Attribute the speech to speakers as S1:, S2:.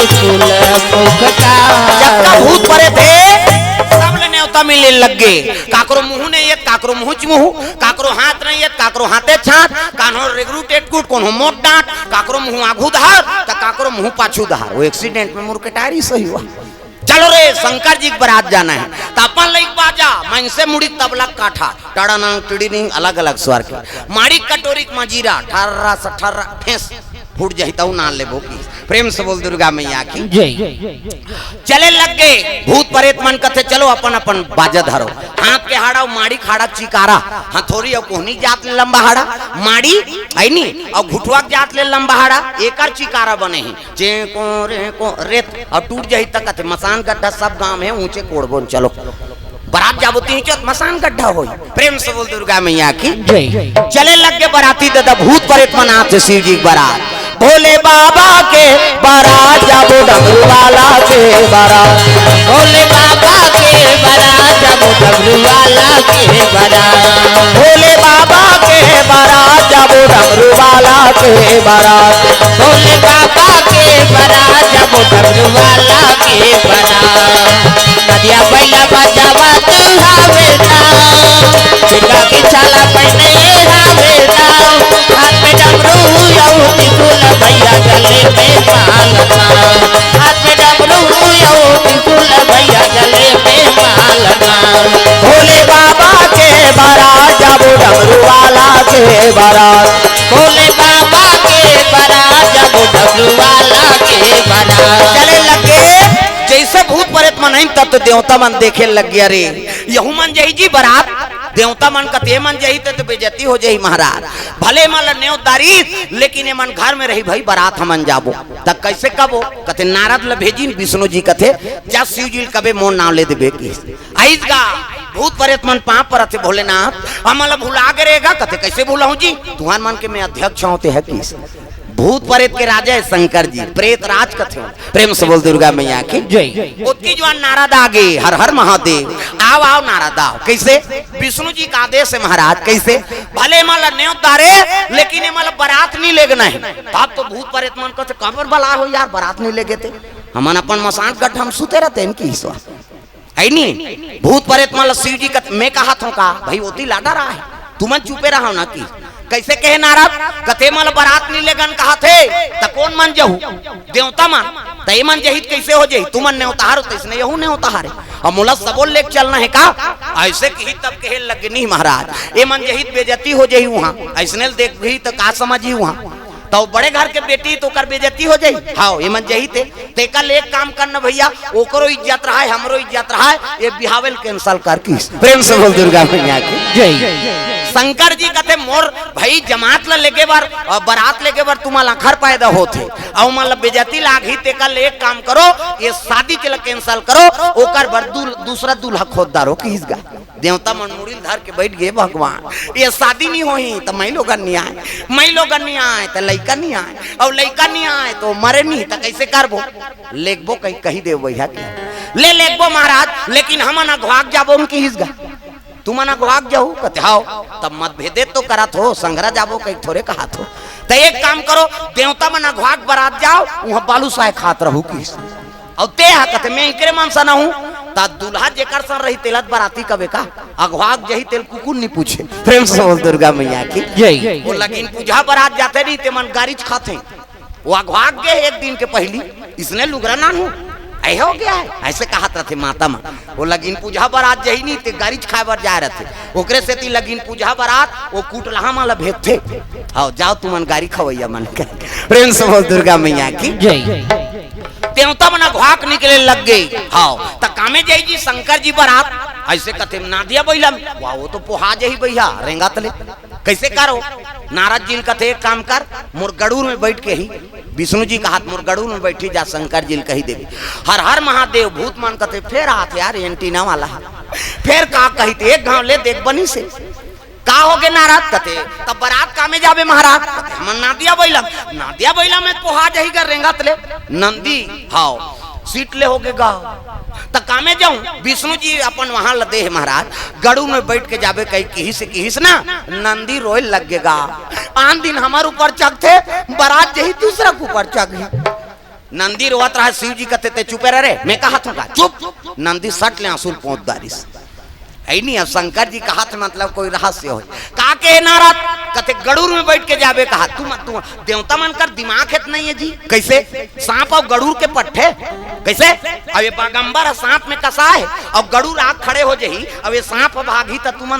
S1: कुल मुखटा।
S2: जब भूत परे थे सब ले न्योता मिले लग गए। काकरो मुंह नहीं ये काकरो मुंह मुंह, काकरो हाथ नहीं ये काकरो हाथे छात, कानो रेगरू टेटकूट कोनो मोट डांट, काकरो मुंह आगू धार तो काकरो मुंह पाछू धार। वो एक्सीडेंट में मुड़ के टायर ही सही हुआ। चलो रे शंकर जी के बारात जाना है तो अपन लई बाजा मैं से मुड़ी तबला काठा टाड़ा नंग टिड़ी नहीं अलग अलग स्वर के माड़ी कटोरी मजीरा ठर्रा सठर्रा फेंस फूट जहिताऊ ना ले भोकी। प्रेम से बोल दुर्गा मैया की
S1: जय।
S2: चले लग गए भूत प्रेत मन कथे चलो अपन अपन बाजा धरो। हाथ के हाड़ा माड़ी खाड़ा चिकारा हथोरी और कोहनी जात ले लंबा हाड़ा माड़ी है नी और घुटवा जात ले लंबा हाड़ा एकर चिकारा बने हैं जे को रेत और टूट जाही तक कथे मसान गड्ढा सब गांव है ऊंचे कोड़बोन। चलो बारात जाबोती है चौथ मसान गड्ढा हो। प्रेम से बोल दुर्गा मैया की
S1: जय।
S2: चले लग के बाराती दादा भूत प्रेत मनाते शिव जी बारात। भोले बाबा के बारात जाबो डमरू वाला के बारात।
S1: भोले बाबा के बारात जाबो डमरू वाला के बारात।
S2: भोले बाबा के बारात जाबो डमरू वाला के बारात।
S1: भोले बाबा के बारात जाबो डमरू वाला के बारात। नदिया बैला बजावा तू हावेदा चिका की छाला पहने हावेदा हाथ में डमरू यौती फूल भैया गले में मालना। हाथ में डमरू यौती फूल भैया गले में मालना।
S2: भोले बाबा के बारात जाबो डमरू वाला के बारात।
S1: भोले बाबा के बारात जाबो डमरू वाला के बारात।
S2: चले लगे जैसे भूत प्रेत मन है तब तो देवता मन देखे लग गया रे यहू मन जही जी बारात देवता मन कते मन जही तो बेइज्जती हो जाही महाराज। भले मन न्योतारी लेकिन ये मन घर में रही भाई बारात हमन जाबो तब कैसे कबो कते नारद ल भेजी विष्णु जी कथे जा शिव जी कबे मोर नाम ले देबे की आइज गा भूत प्रेत मन पाप पर थे भोलेनाथ हमला भुला गरेगा कथे कैसे भुलाऊं जी तुहान मन के मैं अध्यक्ष होते है की भूत प्रेत के राजा है शंकर जी प्रेत राज कथे। प्रेम से बोल दुर्गा मैया की
S1: जय।
S2: उत्की जवान नारद आगे हर हर महादेव आओ आओ नारद आओ। कैसे विष्णु जी का आदेश है महाराज। कैसे भले माला न्योतारे लेकिन ये माला बारात नहीं लेगना है। तब तो भूत प्रेत मन को कबर बला हो यार बारात नहीं लेगे थे हमन अपन मसान गठ हम सुते रहते इनकी ईश्वर है नहीं। भूत प्रेत माला शिव जी का मैं कहा था का भाई ओती लाडा रहा है तुम चुपे रहा ना की कैसे कहे नारद कथे मल बारात नहीं लेगन कहा थे त कौन मन जहू देवता मन तय मन जहित कैसे हो जही तुमन ने उतार तो इसने यहू ने उतारे और मुला सबोल लेक चलना है का ऐसे कही तब कहे लगनी महाराज ये मन जहित बेइज्जती हो जही वहां ऐसने देख गई तो का समझी वहां तो बड़े घर के बेटी तो कर बेइज्जती हो जाई। हाँ ये मन जही ते कल एक काम करना भैया ओकरो इज्जत रहा है हमरो इज्जत रहा है ये बिहावेल कैंसल कर की। प्रेम से बोल दुर्गा मैया की
S1: जय।
S2: शंकर जी कहते मोर भाई जमात ला लेके बार बारात लेके बार तुम्हारा घर पैदा होते और मतलब बेइज्जती लागी ते कल एक काम करो ये शादी के कैंसल करो ओकर बर दूसरा दूल्हा खोददारो कीसगा देवता मन मुड़िल धर के बैठ गए भगवान ये शादी नहीं होई तो मैं लोग नहीं आए तो लड़का नहीं आए और लड़का नहीं आए तो मरे नहीं तो कैसे करबो लेखबो कहीं दे भैया ले लेखबो महाराज लेकिन हम ना घाक जाबो उनकी हिस्गा तुम ना घाक जाओ कहते हाओ तब मतभेदे तो करत हो संघरा जाबो कहीं थोड़े कहा हो तो एक काम करो देवता में ना घाक बारात जाओ वहां बालू साय खात रहू की और ते कहते मैं इकरे मानसा ना हूं ता दूल्हा जेकर सर रही तेलत बाराती कबे का अगवाग जही तेल कुकुर नहीं पूछे। प्रेम से बोल दुर्गा मैया की
S1: जय।
S2: वो लेकिन पूजा बारात जाते नहीं ते मन गारिज खाते वो अगवाग गए एक दिन के पहली इसने लुगरा ना हूं ऐ हो गया है ऐसे कहा थे माता मां वो लगिन पूजा बारात जही नहीं ते गारिज खाए बर जा रहे थे ओकरे से ती लगिन पूजा बारात वो कुटलहा माला भेद थे आओ जाओ तुमन गारी खवैया मन के। प्रेम से बोल दुर्गा मैया की
S1: जय।
S2: देवता मना घाक निकले लग गई। हाँ त कामे जाई जी शंकर जी बारात ऐसे कथे ना दिया बैला वाह वो तो पोहा जही भैया रेंगा तले कैसे करो नारद जी कथे एक काम कर मोर गड़ूर में बैठ के ही विष्णु जी का हाथ मोर गड़ूर में बैठी जा शंकर जी कही देवी हर हर महादेव भूत मान कथे फिर हाथ यार एंटीना वाला फिर का कही थे एक गांव ले देख बनी से का हो गए नाराज कथे तब बारात कामे जाबे महाराज मन नादिया बैला में पोहा जही कर रेंगा तले नंदी हाओ सीट ले हो गए गा त कामे जाऊं विष्णु जी अपन वहां लदे है महाराज गड़ू में बैठ के जाबे कहीं किहिस ना नंदी रोए लगेगा आन दिन हमारे ऊपर चक थे बारात जही दूसरा के ऊपर चक है नंदी रोवत रहा, शिव जी कहते थे चुपे रहे, मैं कहा था चुप। नंदी सट ले आंसू पहुंच दारिस है नहीं। अब शंकर जी कहा था मतलब कोई रहस्य हो कहा के नारद कहते गड़ूर में बैठ के जाबे कहा तू देवता मन कर दिमाग है नहीं है जी। कैसे सांप और गड़ूर के पट्टे कैसे? अब ये पैगंबर सांप में कसा है और गड़ूर आग खड़े हो जही, अब ये सांप भागी तो तुम